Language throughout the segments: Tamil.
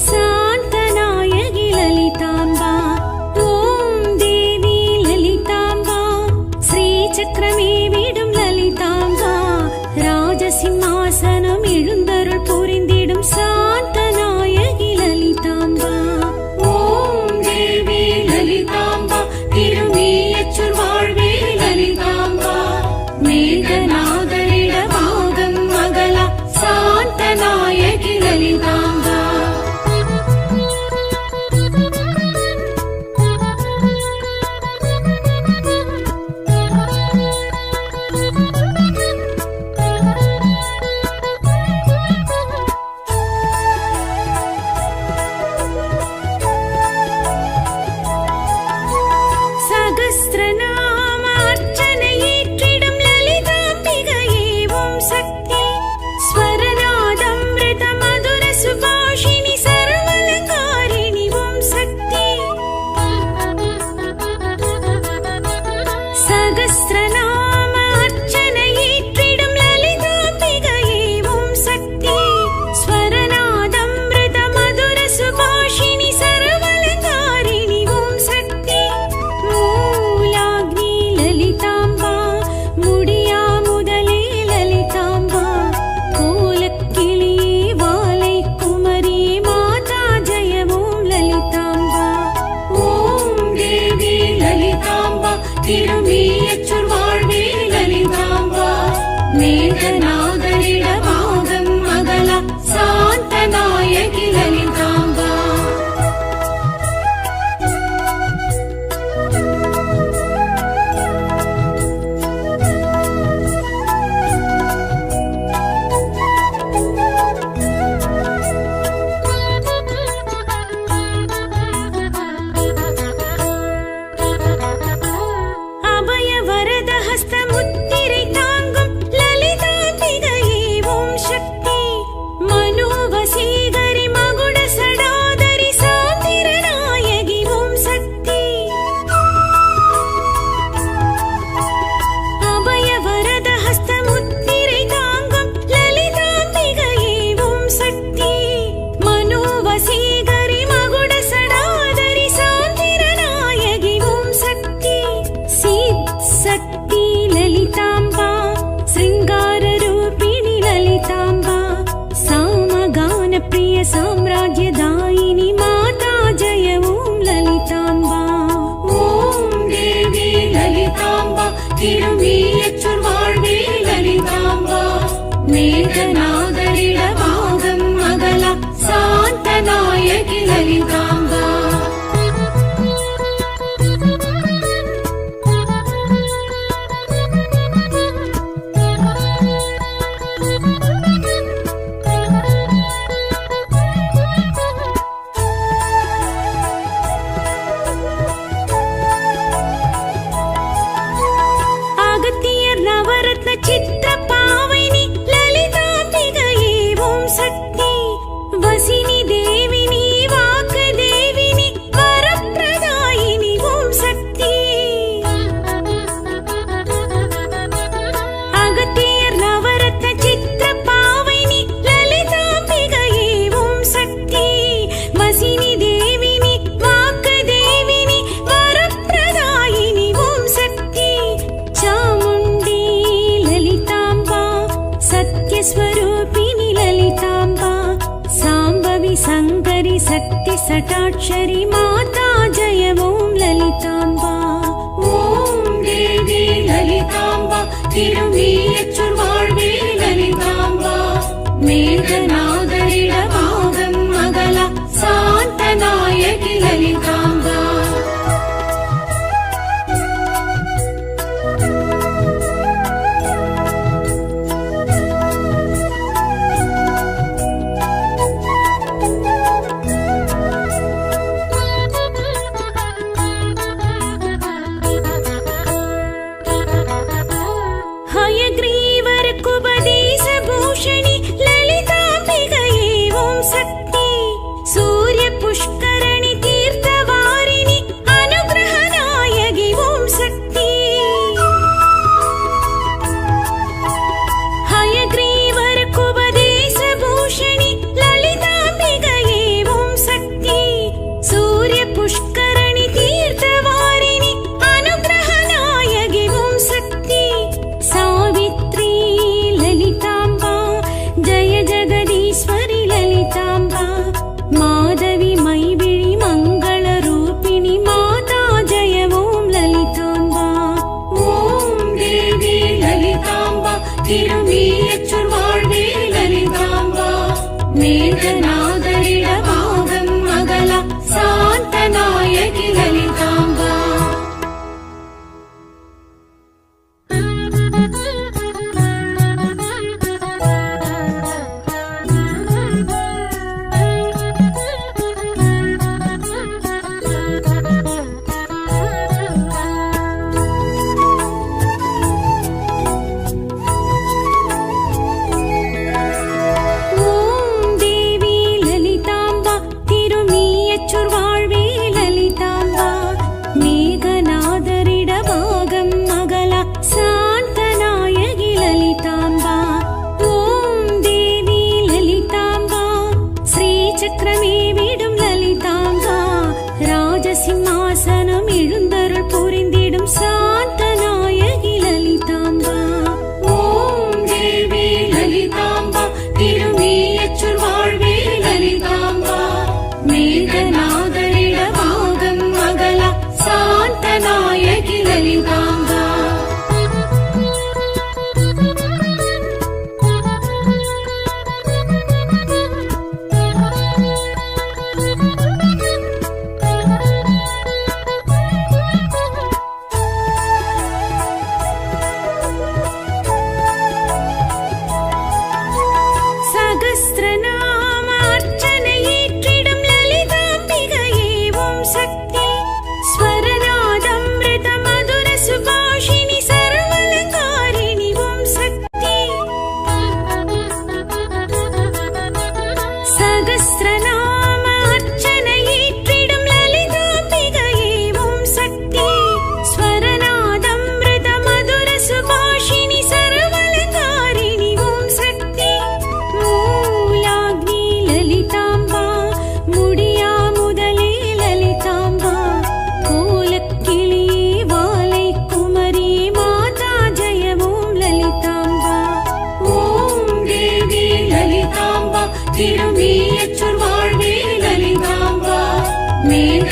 சாந்தநாயகி லலிதாம்பா. ஓம் தேவி லலிதாம்பா, ஸ்ரீசக்கரமே விடும் லலிதாம்பா, ராஜசிம்மாசனம் எழுந்தருள் புரிந்திடும் சாந்தநாயகி லலிதாம்பா. ஓம் தேவி லலிதாம்பா, திருமீயச்சூர் வாழ்வே லலிதாம்பா, மேகநாதரிட பாகம் மகளா சாந்தநாயகி லலிதாம்பா. சகஸ்ரநாம அர்ச்சனை ஏற்றிடும் லலிதாம்பிகையே ஓம் சக்தி, ஸ்வரநாதம்ருத மதுர சுபாஷினி சர்வலங்காரிணி ஓம் சக்தி. சகஸ்ரநாம அர்ச்சனை ஏற்றிடும் லலிதாம்பிகையே ஓம் சக்தி, ஸ்வரநாதம்ருத மதுர சுபாஷினி சர்வலங்காரிணி ஓம் சக்தி. மூலாக்னி லலிதாம்பா, முடியா முதலே லலிதாம்பா, கோலக்கிளியே வாலை குமரியே மாதா ஜெய ஓம் லலிதாம்பா. ஓம் தேவி லலிதாம்பா, திருமீயச்சூர் வாழ்வே லலிதாம்பா, மேகநாதரிட பாகம் மகளா சாந்தநாயகி லலிதாம்பா. அபய வரத ஹஸ்த முத்திரை தாங்கும் லலிதாம்பிகையே ஓம் சக்தி, மனோவசீகரி மகுட சடாதரி சாந்திரநாயகி ஓம் சக்தி. அபய வரத ஹஸ்த முத்திரை தாங்கும் லலிதாம்பிகையே ஓம் சக்தி, மனோவசீகரி மகுட சடாதரி சாந்திரநாயகி ஓம் சக்தி. சக்தி லலிதாம்பா, சிருங்கார ரூபிணி லலிதாம்பா, சாமகான பிரிய சாம்ராஜ்யதாயினி மாதா ஜெய ஓம் லலிதாம்பா. ஓம் தேவி லலிதாம்பா, திருமீயச்சூர் வாழ்வே லலிதாம்பா, மேகநாதரிட பாகம் மகளா சாந்தநாயகி லலிதாம்பா. அகத்தியர் நவரத்ன சித்திர பாவைனி லலிதாம்பிகையே ஓம் சக்தி, வசினி தேவினி வாக்கு தேவினி வரப்பிரதாயினி ஓம் சக்தி. அகத்தியர் நவரத்ன சித்திர பாவைனி லலிதாம்பிகையே ஓம் சக்தி, வசினி தேவினி வாக்கு தேவினி வரப்பிரதாயினி ஓம் சக்தி. சாமுண்டி லலிதாம்பா, சத்யஸ்வரூபிணி லலிதாம்பா, சாம்பவி சங்கரி சக்தி சட்டாட்சரி மாதா ஜெய ஓம் லலிதாம்பா. ஓம் தேவி லலிதாம்பா, திருமீயச்சூர் வாழ்வே லலிதாம்பா, மேகநாதரிட பாகம் மகளா சாந்தநாயகி லலிதாம்பா. ஹயக்ரீவர் குபதேச பூஷணி லலிதாம்பிகை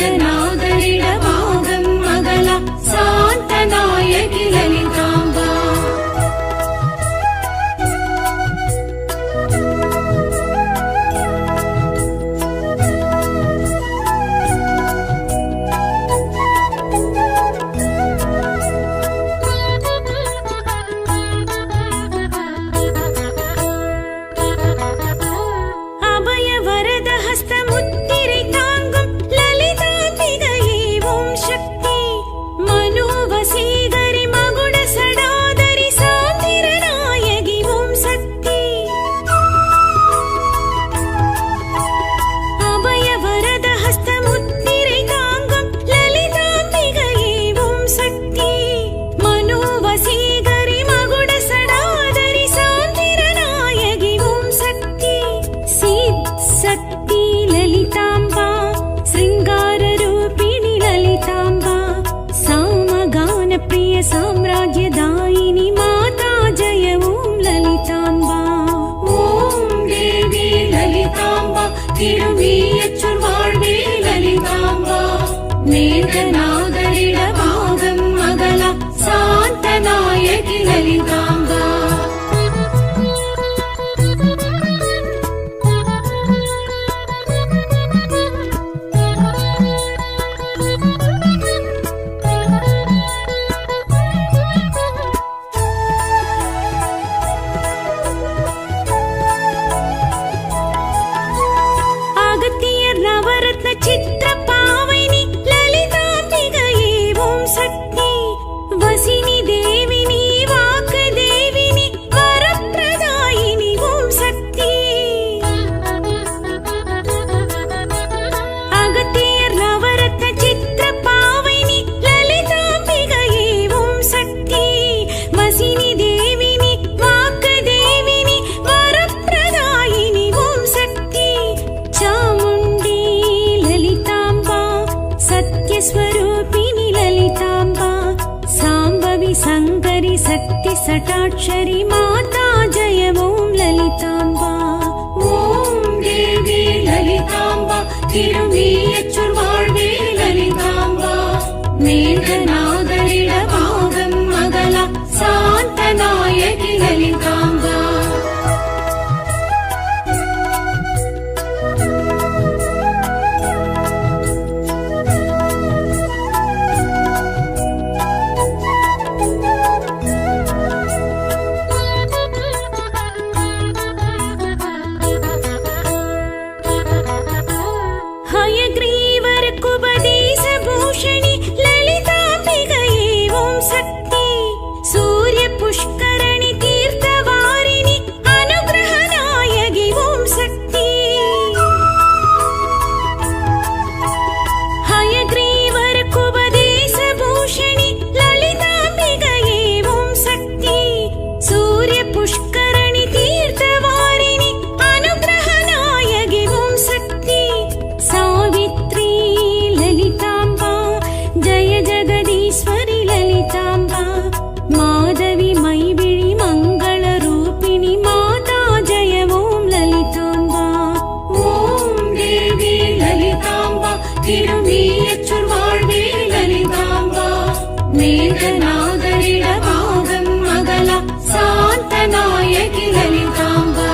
மேகநாதரிடமாகம் மகளா சாந்தநாயகி லலிதாம்பா. साम्राज्यदायिनी माता जय ओम ललिताम्बा. ओम देवी ललिताम्बा तिरुमीयच्चूर வாழ்வே ललिताम्बा. மேகநாதரிடமாகம் மகளா சாந்தநாயகி லலிதாம்பா. शंकरी शक्ति सटाक्षरी माता जय ओम ललिताम्बा. ओम देवी ललिताम्बा तिरुमीयच्चूर வாழ்வே ललिताम्बा. மேகநாதரிடமாகம் மகளா சாந்தநாயகி லலிதாம்பா. திருமீயச்சூர் வாழ்வே லலிதாம்பா. மேகநாதரிடமாகம் மகளா சாந்தநாயகி லலிதாம்பா.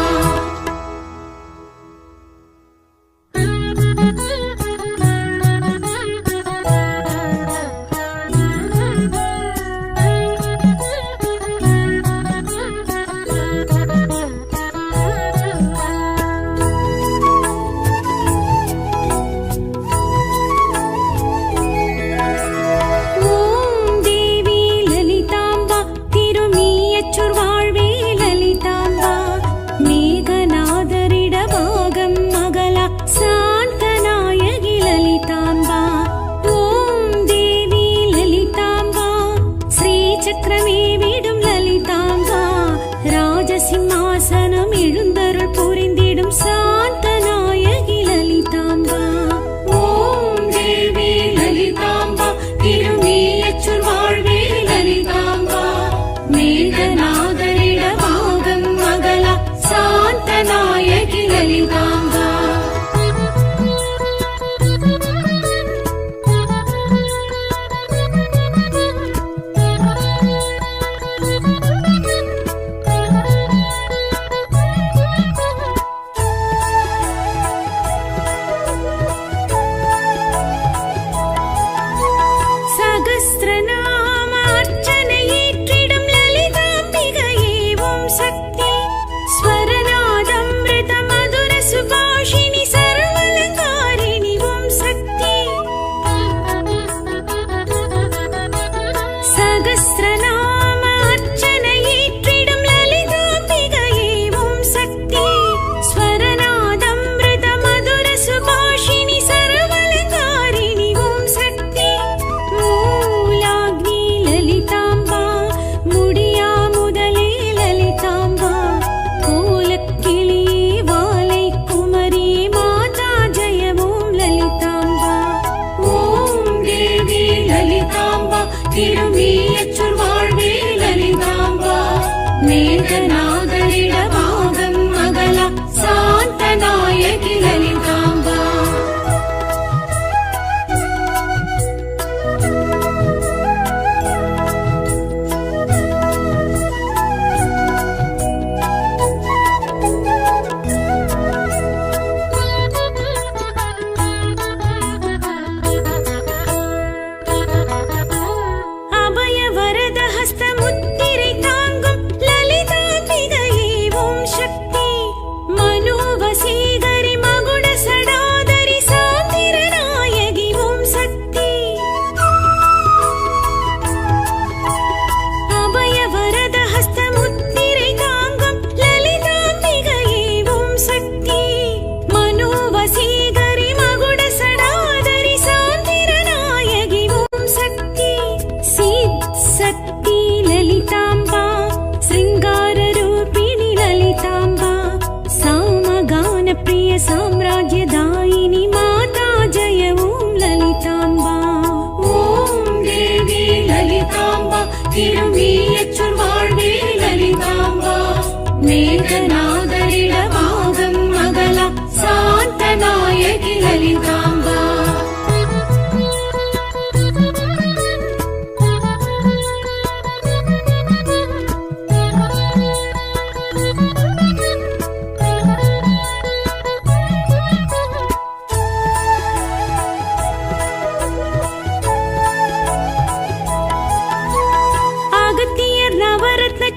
மேகநாதரிடமாகும் மகளா சாந்தநாயகி லலிதாம்பா.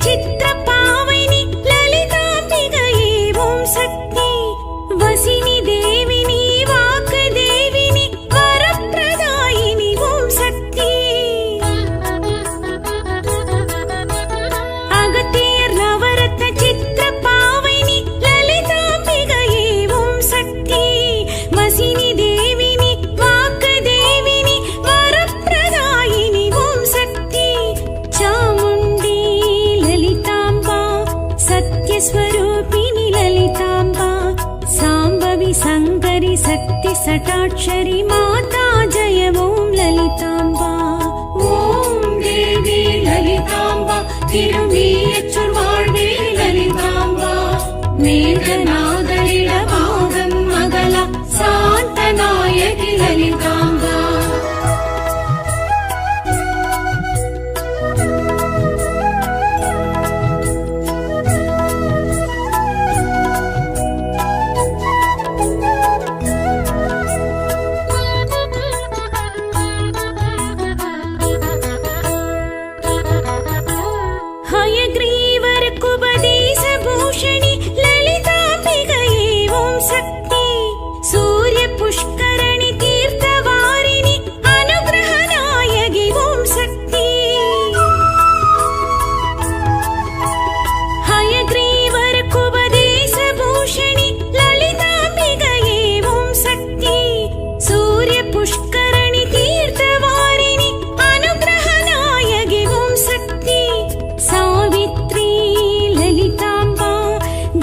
சித்திர பாவைனி லலிதாம்பிகையே ஓம் சக்தி. வசினி தேவினி வாக்கு தேவினி வரப்பிரதாயினி ஓம் சக்தி. அகத்தியர் நவரத்ன சித்திர பாவைனி லலிதாம்பிகையே ஓம் சக்தி. வசினி தேவினி வாக்கு தேவினி வரப்பிரதாயினி ஓம் சக்தி. சாமுண்டி स्वरूपिणी ललिताम्बा. साम्बवि सङ्करि शक्ति सटाक्षरि माता जय ओं ललिताम्बा. ஓம் தேவி லலிதாம்பா திருமியச்சூர் வாழ்வே லலிதாம்பா. மேகநாதரிடமாகும் மகளா சாந்தநாயகி லலிதாம்பா. पुष्करणि तीर्थवारिणि अनुग्रहनायकि ओं शक्ति. हयग्रीवर कुबदेशभूषणि ललिताम्बिकये ओं शक्ति. सूर्य पुष्करणि तीर्थवारिणि अनुग्रहनायकि ओं शक्ति. सावित्री ललिताम्बा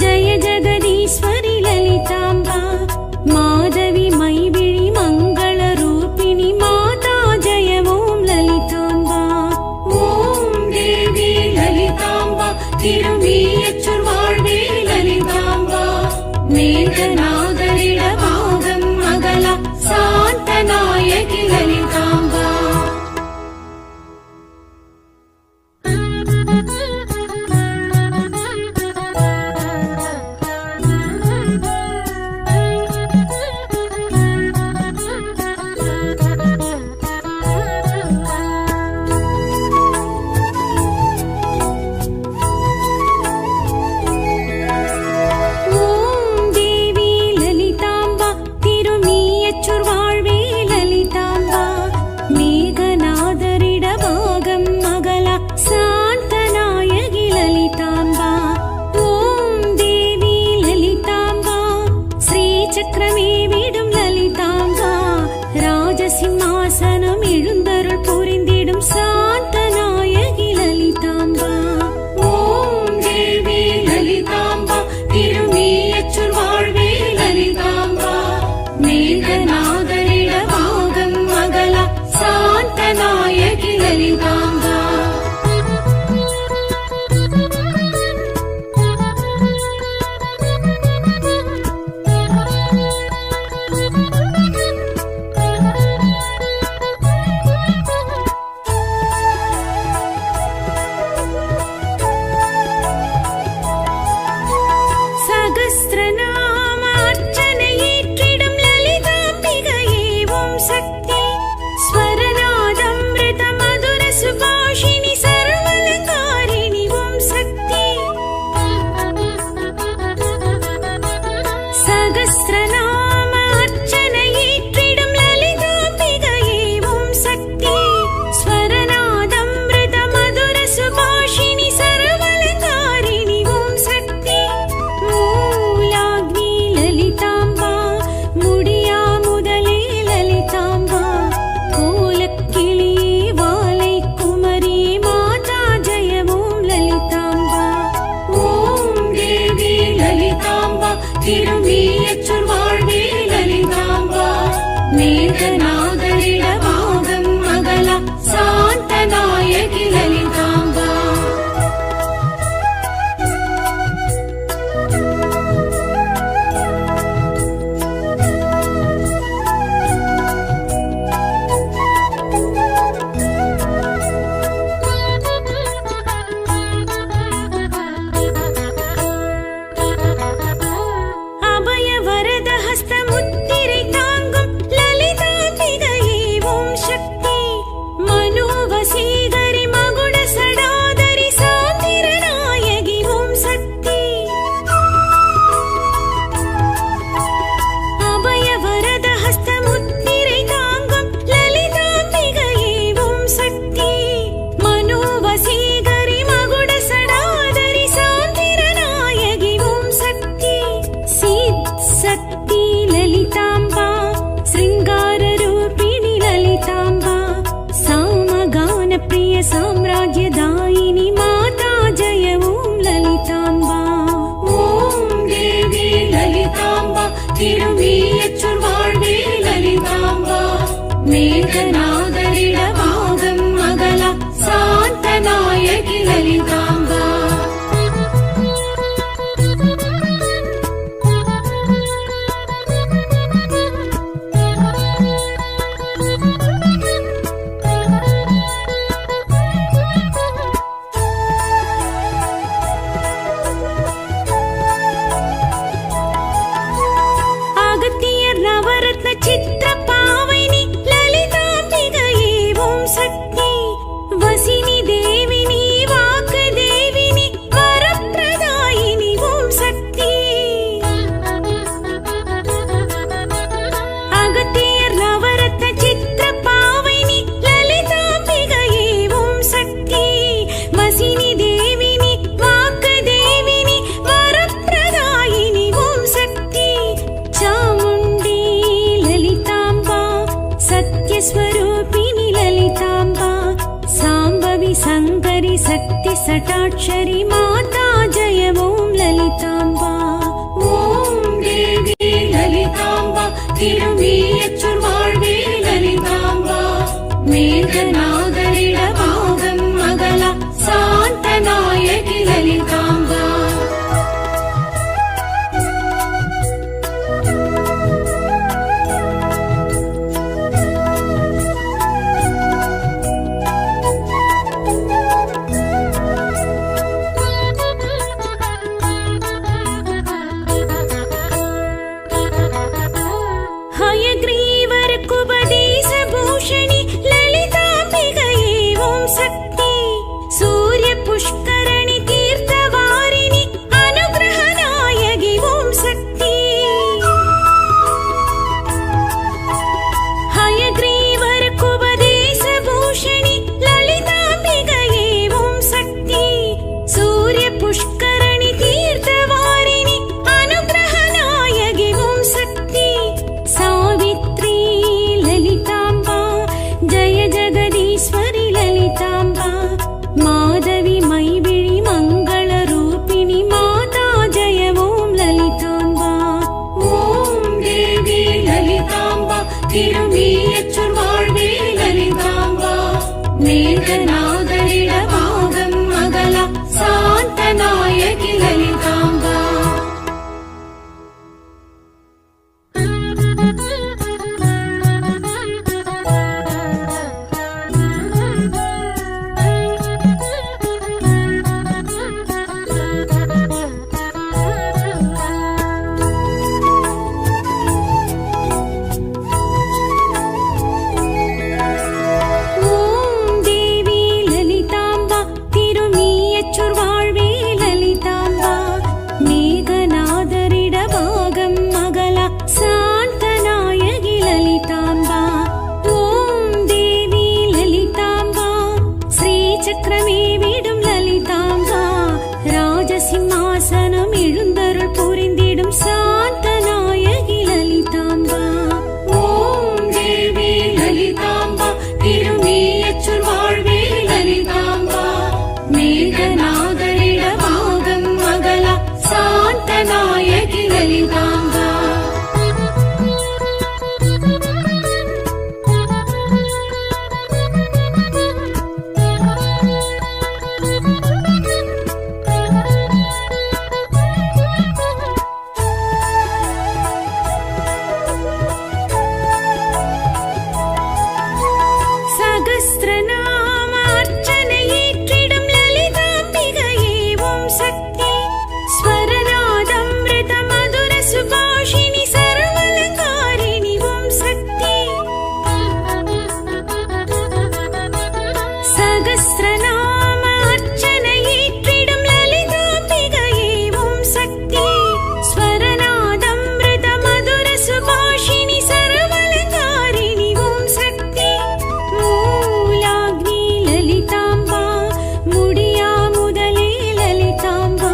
जय जगदीश्वरि ललिताम्बा. माधवी मैविळि मङ्गलरूपिणि माता जय ओं ललिताम्बा. ஓம் தேவி லலிதாம்பா திருமியச்சூர் வாழ்வே லலிதாம்பா. மேகநாதரிடமாகும் மகளா சாந்தநாயகி லலிதாம்பா. சிம்மாசனம் எழுந்தருள் புரிந்திடும் சாந்தநாயகி லலிதாம்பா. ஓம் தேவி லலிதாம்பா திருமியச்சூர் வாழ்வே லலிதாம்பா. மேகநாதரிடமாகும் மகளா சாந்தநாயகி லலிதாம்பா. திருமியச்சூர் வாழ்வே லலிதாம்பா. மேகநாதரிடமாகும் மகளா சாந்தநாயகி லலிதாம்பா. साम्राज्यदायिनी माता जय ॐ ललिताम्बा ஓம் தேவி லலிதாம்பா திருமியச்சூர் வாழ்வே லலிதாம்பா மேகநாதரிட பாகம் மகளா சாந்த நாயகி லலிதாம்பா अगत्तियर् नवरत्न चित्र पावैनी ललिताम्बिकये ॐ शक्ति वसिनी देविनी वाक् देविनी वरप्रदायिनी ॐ शक्ति अगत्तियर् नवरत्न चित्र पावैनी ललिताम्बिकये ॐ शक्ति वसिनी देविनी वाक् देविनी वरप्रदायिनी ॐ शक्ति चामुण्डी ललिताम्बा सत्यस्वरूपिणी ललिताम्बा साम्बवी शङ्करी शक्ति सटाक्षरी माता जय ॐ ललिताम्बा ஓம் தேவி லலிதாம்பா திருமியச்சூர் வாழ்வே லலிதாம்பா மேகநாதரிட பாகம் மகளா சாந்த நாயகி லலிதாம்பா हयग्रीवर कुपदेश भूषणि ललिताम्बिकये ॐ शक्ति सूर्य पुष्करणि तीर्थवारिणि अनुग्रहनायकि ॐ शक्ति हयग्रीवर कुपदेश भूषणि ललिताम्बिकये ॐ शक्ति सूर्य पुष्करणि तीर्थवारिणि अनुग्रहनायकि ॐ शक्ति सावित्री ललिताम्बा जय जगदीश्वरि ललिताम्बा माधवी मैविळि मङ्गलरूपिणि माता जय ॐ ललिताम्बा ஓம் தேவி லலிதாம்பா திருமியச்சூர் வாழ்வே லலிதாம்பா மேகநாதரிட பாகம் மகளா சாந்த நாயகி லலிதாம்பா ஓம் தேவி லலிதாம்பா திருமியச்சூர் வாழ்வே லலிதாம்பா மேகநாதரிட பாகம் மகளா சாந்த நாயகி லலிதாம்பா ஓம் தேவி லலிதாம்பா ஸ்ரீசக்கரமே விடும் லலிதாம்பா ராஜசிம்மாசனம் எழுந்தருள் புரிந்திடும் சாந்த நாயகி லலிதாம்பா ஓம் தேவி லலிதாம்பா திருமியச்சூர் வாழ்வே லலிதாம்பா மேகநாதரிட பாகம் மகளா சாந்த நாயகி லலிதாம்பா सहस्रनामार्चनयेற்றிடும் ललिताम्बिकये ॐ शक्ति स्वरनादमृत मधुर सुभाषिणि सर्वलङ्कारिणि ॐ शक्ति सहस्रनामार्चनयेற்றிடும் ललिताम्बिकये ॐ शक्ति स्वरनादमृत मधुर सुभाषिणि सर्वलङ्कारिणि ॐ शक्ति मूलाग्नि ललिताम्बा मुडिया मुदले ललिताम्बा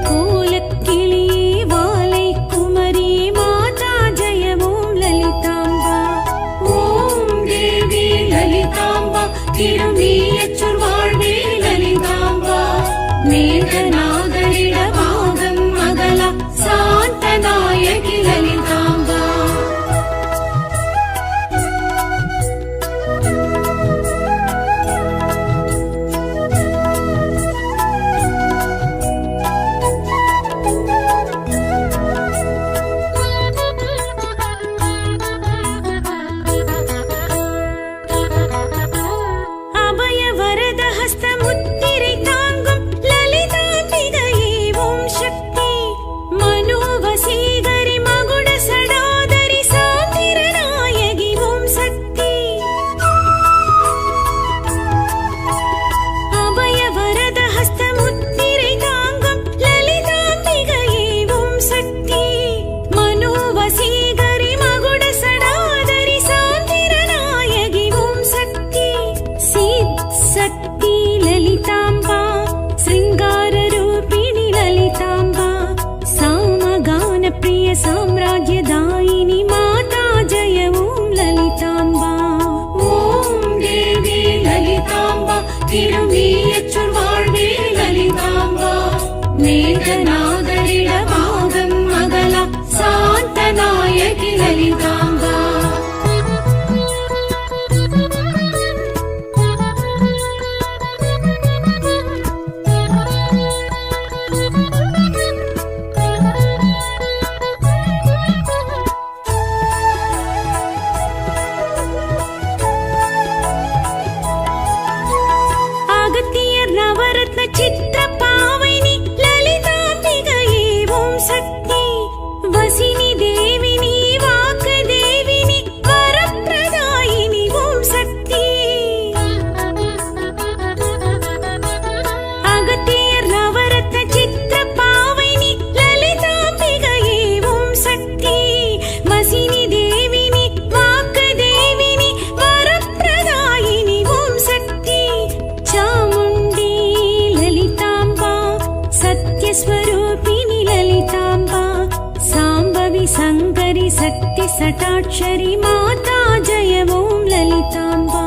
कोलक्किळिये वालै कुमरिये माता जय ॐ ललिताम्बा ஓம் தேவி லலிதாம்பா திருமியச்சூர் திருமீயச்சொல் வாழ்வே லலிதாம்பா மேகநாதரிடமாகம் மகளா சாந்தநாயகி லலிதாம்பா அகத்தியர் நவரத்ன சித்திர பாவைனி லலிதாம்பிகையே ஓம் சக்தி வசினி தேவினி வாக்கு தேவினி வரப்பிரதாயினி ஓம் சக்தி அகத்தியர் நவரத்ன சித்திர பாவைனி லலிதாம்பிகையே ஓம் சக்தி வசினி தேவினி வாக்கு தேவினி வரப்பிரதாயினி ஓம் சக்தி चामुण्डी ललिताम्बा सत्यस्वरूपिणि ललिताम्बा साम्बवि सङ्करि शक्ति सटाक्षरि माता जय ॐ ललिताम्बा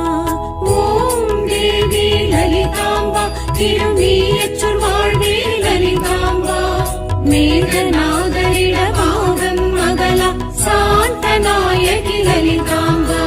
ஓம் தேவி லலிதாம்பா திருமீயச்சொல் வாழ்வே லலிதாம்பா மேகநாதரிடமாகம் மகளா சாந்தநாயகி லலிதாம்பா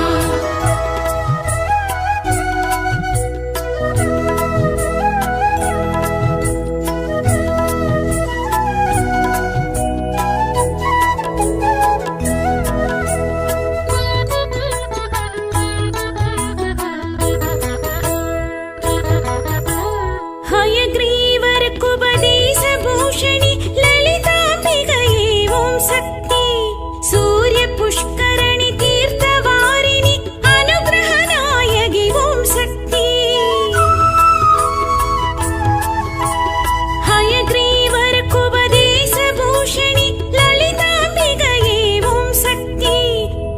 हयग्रीवर कुबदेश भूषणि ललिताम्बिकये ॐ शक्ति सूर्य पुष्करणि तीर्थवारिणि अनुग्रहनायकि ॐ शक्ति हयग्रीवर कुबदेश भूषणि ललिताम्बिकये ॐ शक्ति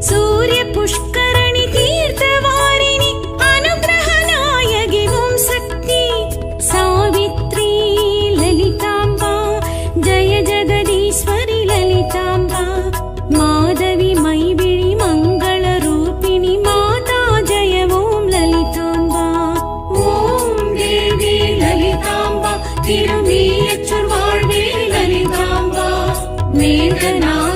सूर्य पुष्करणि तीर्थवारिणि अनुग्रहनायकि ॐ शक्ति सावित्री ललिताम्बा जय जगदीश्वरि ललिताम्बा माधवी मैविळि मङ्गलरूपिणि माता जय ॐ ललिताम्बा ஓம் தேவி லலிதாம்பா திருமீயச்சொல் வாழ்வே லலிதாம்பா மேகநாத